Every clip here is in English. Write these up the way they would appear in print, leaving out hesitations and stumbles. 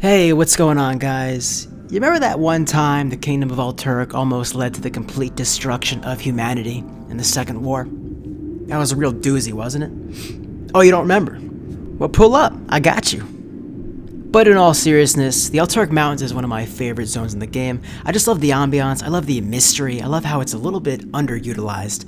Hey, what's going on, guys? You remember that one time the Kingdom of Alterac almost led to the complete destruction of humanity in the Second War? That was a real doozy, wasn't it? Oh, you don't remember? Well, pull up. I got you. But in all seriousness, the Ltoric Mountains is one of my favorite zones in the game. I just love the ambiance, I love the mystery, I love how it's a little bit underutilized.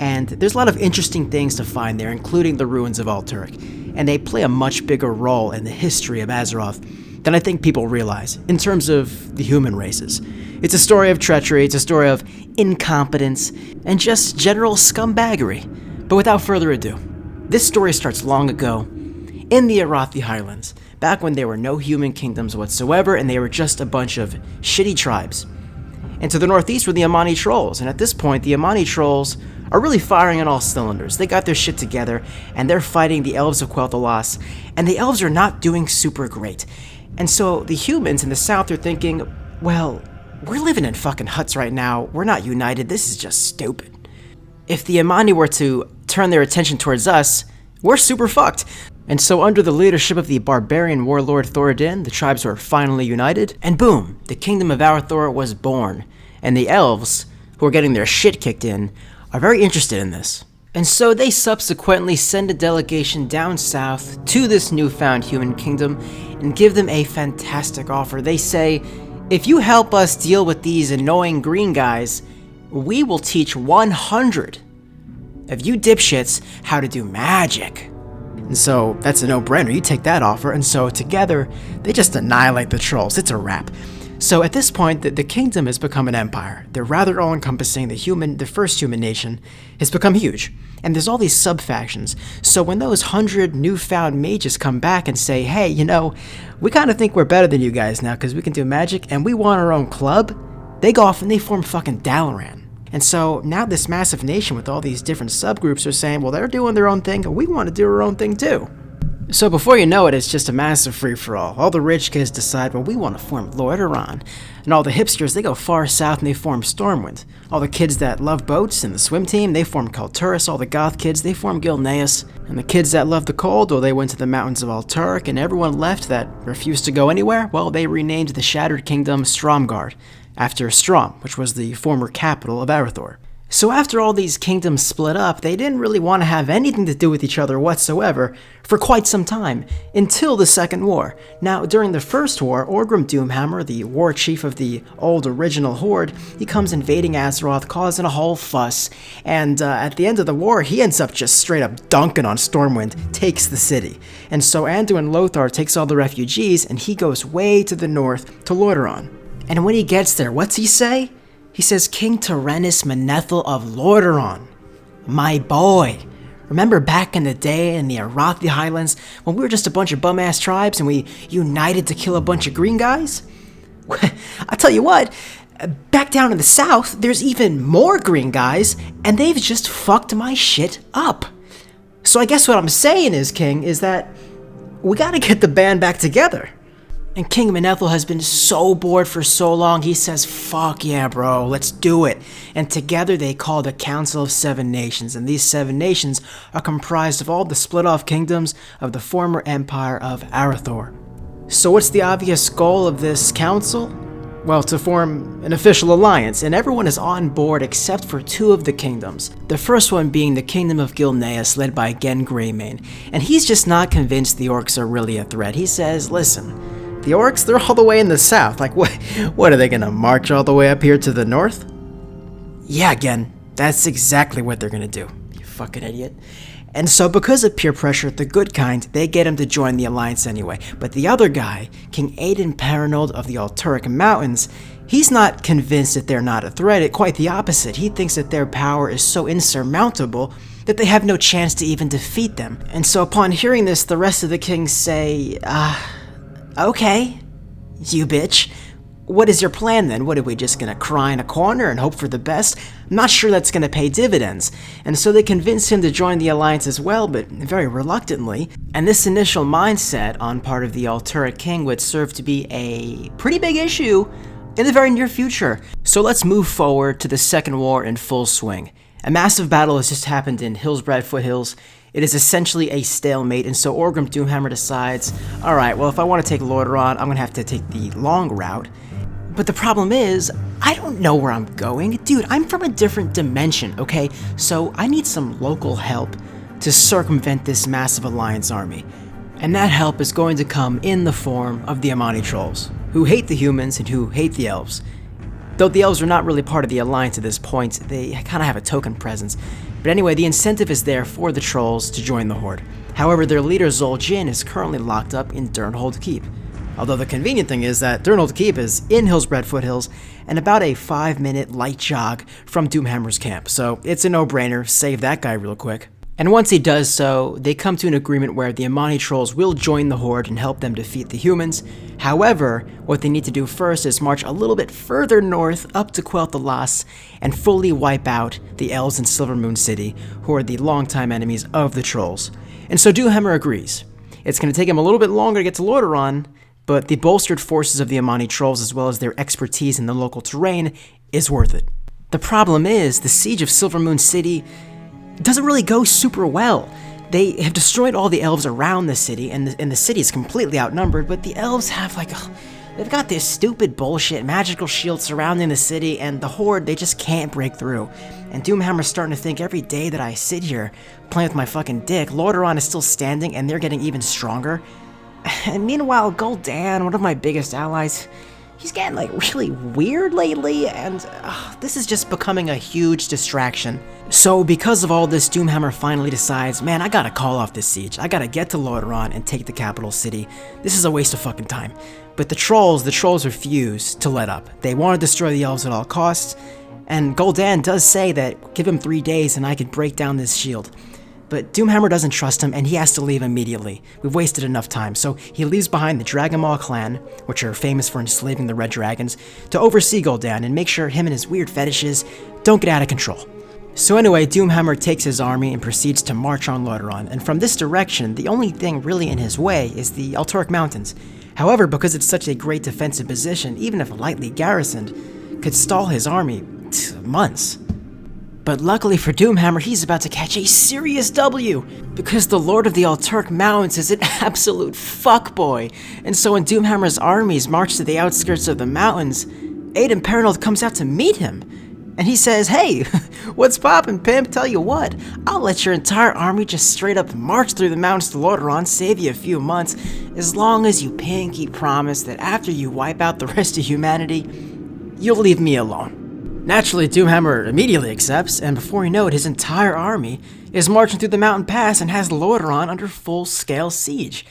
And there's a lot of interesting things to find there, including the ruins of Alterac. And they play a much bigger role in the history of Azeroth than I think people realize, in terms of the human races. It's a story of treachery, it's a story of incompetence, and just general scumbaggery. But without further ado, this story starts long ago, in the Arathi Highlands, back when there were no human kingdoms whatsoever, and they were just a bunch of shitty tribes. And to the northeast were the Amani Trolls, and at this point, the Amani Trolls are really firing on all cylinders. They got their shit together, and they're fighting the Elves of Quel'Thalas, and the Elves are not doing super great. And so the humans in the south are thinking, well, we're living in fucking huts right now, we're not united, this is just stupid. If the Amani were to turn their attention towards us, we're super fucked. And so under the leadership of the barbarian warlord Thoradin, the tribes were finally united, and boom, the Kingdom of Arathor was born. And the Elves, who are getting their shit kicked in, are very interested in this. And so they subsequently send a delegation down south to this newfound human kingdom and give them a fantastic offer. They say, if you help us deal with these annoying green guys, we will teach 100 of you dipshits how to do magic. And so that's a no-brainer, you take that offer, and so together, they just annihilate the trolls, it's a wrap. So at this point, the kingdom has become an empire. They're rather all-encompassing. The first human nation has become huge. And there's all these sub-factions. So when those 100 newfound mages come back and say, hey, you know, we kind of think we're better than you guys now because we can do magic and we want our own club, they go off and they form fucking Dalaran. And so now this massive nation with all these different subgroups are saying, well, they're doing their own thing and we want to do our own thing too. So before you know it, it's just a massive free-for-all. All the rich kids decide, well, we want to form Lordaeron. And all the hipsters, they go far south and they form Stormwind. All the kids that love boats and the swim team, they form Traitorous. All the goth kids, they form Gilneas. And the kids that love the cold, well, they went to the mountains of Alterac. And everyone left that refused to go anywhere, well, they renamed the Shattered Kingdom Stromgarde, after Strom, which was the former capital of Arathor. So after all these kingdoms split up, they didn't really want to have anything to do with each other whatsoever for quite some time, until the Second War. Now, during the First War, Orgrim Doomhammer, the war chief of the old original Horde, he comes invading Azeroth, causing a whole fuss, and at the end of the war, he ends up just straight up dunking on Stormwind, takes the city. And so Anduin Lothar takes all the refugees, and he goes way to the north to Lordaeron. And when he gets there, what's he say? He says, King Tyrannus Manethil of Lordaeron, my boy. Remember back in the day in the Arathi Highlands when we were just a bunch of bum-ass tribes and we united to kill a bunch of green guys? I'll tell you what, back down in the south, there's even more green guys and they've just fucked my shit up. So I guess what I'm saying is, King, is that we gotta get the band back together. And King Manethil has been so bored for so long, he says, fuck yeah, bro, let's do it. And together they call the Council of Seven Nations, and these 7 nations are comprised of all the split-off kingdoms of the former empire of Arathor. So what's the obvious goal of this council? Well, to form an official alliance, and everyone is on board except for 2 of the kingdoms. The first one being the Kingdom of Gilneas, led by Gen Greymane. And he's just not convinced the orcs are really a threat. He says, listen, the orcs, they're all the way in the south. Like, what are they gonna march all the way up here to the north? Yeah, again, that's exactly what they're gonna do, you fucking idiot. And so because of peer pressure, the good kind, they get him to join the alliance anyway. But the other guy, King Aiden Paranold of the Ltoric Mountains, he's not convinced that they're not a threat, quite the opposite. He thinks that their power is so insurmountable that they have no chance to even defeat them. And so upon hearing this, the rest of the kings say, okay, you bitch. What is your plan then? What, are we just gonna cry in a corner and hope for the best? I'm not sure that's gonna pay dividends. And so they convince him to join the alliance as well, but very reluctantly. And this initial mindset on part of the Alterac king would serve to be a pretty big issue in the very near future. So let's move forward to the Second War in full swing. A massive battle has just happened in Hillsbrad Foothills. It is essentially a stalemate, and so Orgrim Doomhammer decides, alright, well if I want to take Lordaeron, I'm going to have to take the long route. But the problem is, I don't know where I'm going. Dude, I'm from a different dimension, okay? So I need some local help to circumvent this massive Alliance army. And that help is going to come in the form of the Amani Trolls, who hate the humans and who hate the elves. Though the elves are not really part of the Alliance at this point, they kind of have a token presence. But anyway, the incentive is there for the Trolls to join the Horde. However, their leader Zol Jin is currently locked up in Durnhold Keep. Although the convenient thing is that Durnhold Keep is in Hillsbred Foothills and about a 5-minute light jog from Doomhammer's camp, so it's a no-brainer, save that guy real quick. And once he does so, they come to an agreement where the Amani Trolls will join the Horde and help them defeat the humans. However, what they need to do first is march a little bit further north up to Quel'Thalas and fully wipe out the elves in Silvermoon City, who are the longtime enemies of the Trolls. And so Doomhammer agrees. It's going to take him a little bit longer to get to Lordaeron, but the bolstered forces of the Amani Trolls, as well as their expertise in the local terrain, is worth it. The problem is, the siege of Silvermoon City doesn't really go super well. They have destroyed all the elves around the city, and the city is completely outnumbered, but the elves have they've got this stupid bullshit magical shield surrounding the city, and the Horde, they just can't break through. And Doomhammer's starting to think every day that I sit here playing with my fucking dick, Lordaeron is still standing and they're getting even stronger. And meanwhile, Gul'dan, one of my biggest allies, he's getting really weird lately, and this is just becoming a huge distraction. So because of all this, Doomhammer finally decides, man, I gotta call off this siege. I gotta get to Lordaeron and take the capital city. This is a waste of fucking time. But the trolls refuse to let up. They want to destroy the elves at all costs, and Gul'dan does say that give him 3 days and I could break down this shield. But Doomhammer doesn't trust him, and he has to leave immediately. We've wasted enough time, so he leaves behind the Dragonmaw clan, which are famous for enslaving the Red Dragons, to oversee Gul'dan and make sure him and his weird fetishes don't get out of control. So anyway, Doomhammer takes his army and proceeds to march on Lordaeron, and from this direction, the only thing really in his way is the Ltoric Mountains. However, because it's such a great defensive position, even if lightly garrisoned, could stall his army months. But luckily for Doomhammer, he's about to catch a serious W, because the Lord of the Alterac Mountains is an absolute fuckboy. And so when Doomhammer's armies march to the outskirts of the mountains, Aiden Paranold comes out to meet him. And he says, hey, what's poppin', pimp? Tell you what, I'll let your entire army just straight up march through the mountains to Lordaeron, save you a few months, as long as you pinky promise that after you wipe out the rest of humanity, you'll leave me alone. Naturally, Doomhammer immediately accepts, and before you know it, his entire army is marching through the mountain pass and has Lordaeron under full-scale siege.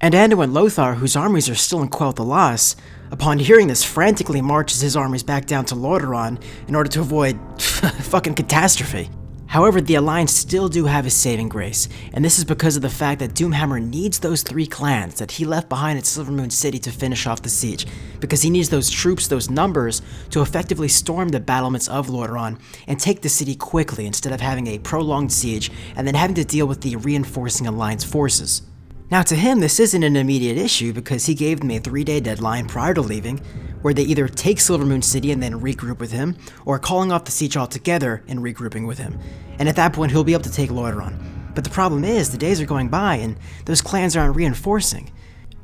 And Anduin Lothar, whose armies are still in Quel'Thalas, upon hearing this, frantically marches his armies back down to Lordaeron in order to avoid fucking catastrophe. However, the Alliance still do have a saving grace, and this is because of the fact that Doomhammer needs those 3 clans that he left behind at Silvermoon City to finish off the siege, because he needs those troops, those numbers, to effectively storm the battlements of Lordaeron and take the city quickly instead of having a prolonged siege and then having to deal with the reinforcing Alliance forces. Now to him, this isn't an immediate issue because he gave them a 3-day deadline prior to leaving, where they either take Silvermoon City and then regroup with him, or calling off the siege altogether and regrouping with him. And at that point, he'll be able to take Lordaeron. But the problem is, the days are going by and those clans aren't reinforcing.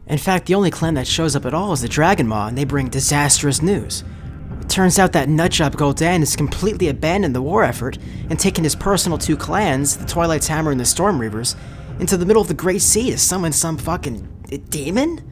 In fact, the only clan that shows up at all is the Dragonmaw, and they bring disastrous news. It turns out that nutjob Gul'dan has completely abandoned the war effort and taken his personal 2 clans, the Twilight's Hammer and the Storm Reavers, into the middle of the Great Sea to summon some fucking demon?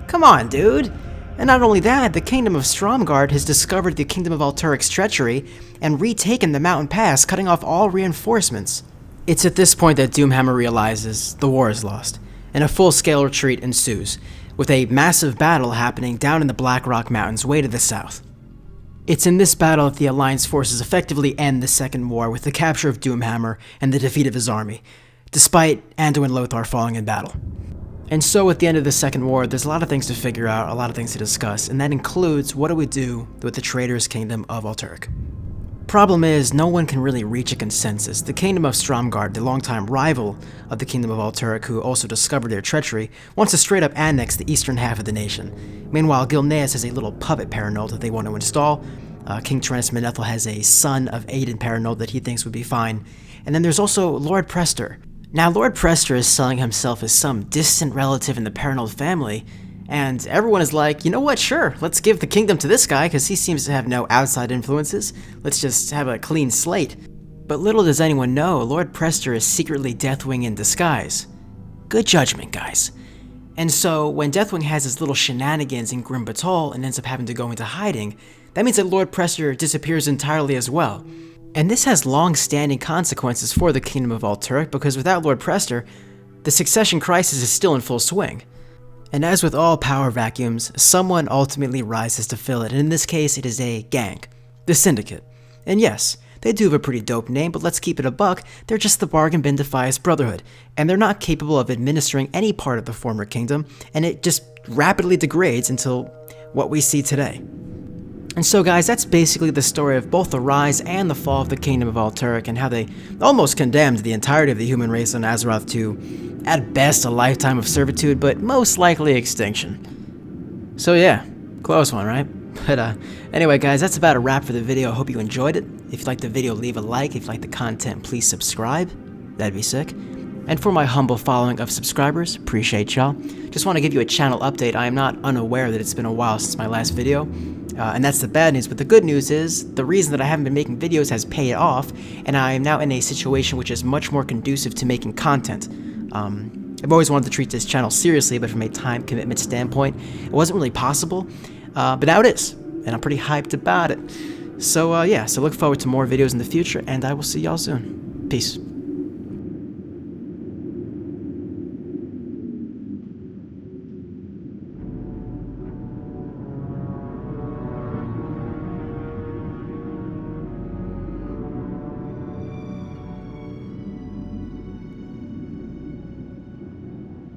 Come on, dude. And not only that, the Kingdom of Stromgarde has discovered the Kingdom of Alterac's treachery and retaken the mountain pass, cutting off all reinforcements. It's at this point that Doomhammer realizes the war is lost, and a full-scale retreat ensues, with a massive battle happening down in the Blackrock Mountains way to the south. It's in this battle that the Alliance forces effectively end the Second War with the capture of Doomhammer and the defeat of his army, despite Anduin Lothar falling in battle. And so at the end of the Second War, there's a lot of things to figure out, a lot of things to discuss, and that includes what do we do with the traitorous Kingdom of Alterac. Problem is, no one can really reach a consensus. The Kingdom of Stromgarde, the longtime rival of the Kingdom of Alterac, who also discovered their treachery, wants to straight up annex the eastern half of the nation. Meanwhile, Gilneas has a little puppet Paranold that they want to install. King Tyrannus Menethil has a son of Aiden Paranold that he thinks would be fine. And then there's also Lord Prester, Now, Lord Prester is selling himself as some distant relative in the Paranoid family, and everyone is like, you know what, sure, let's give the kingdom to this guy because he seems to have no outside influences. Let's just have a clean slate. But little does anyone know, Lord Prester is secretly Deathwing in disguise. Good judgment, guys. And so, when Deathwing has his little shenanigans in Grim Batol and ends up having to go into hiding, that means that Lord Prester disappears entirely as well. And this has long-standing consequences for the Kingdom of Alterac, because without Lord Prester, the succession crisis is still in full swing. And as with all power vacuums, someone ultimately rises to fill it, and in this case, it is a gang. The Syndicate. And yes, they do have a pretty dope name, but let's keep it a buck, they're just the bargain bin defias brotherhood, and they're not capable of administering any part of the former kingdom, and it just rapidly degrades until what we see today. And so guys, that's basically the story of both the rise and the fall of the Kingdom of Alterac, and how they almost condemned the entirety of the human race on Azeroth to, at best, a lifetime of servitude, but most likely extinction. So yeah, close one, right? But anyway guys, that's about a wrap for the video. I hope you enjoyed it. If you liked the video, leave a like. If you like the content, please subscribe. That'd be sick. And for my humble following of subscribers, appreciate y'all. Just want to give you a channel update. I am not unaware that it's been a while since my last video. And that's the bad news, but the good news is, the reason that I haven't been making videos has paid off, and I am now in a situation which is much more conducive to making content. I've always wanted to treat this channel seriously, but from a time commitment standpoint, it wasn't really possible, but now it is, and I'm pretty hyped about it. So yeah, so look forward to more videos in the future, and I will see y'all soon. Peace.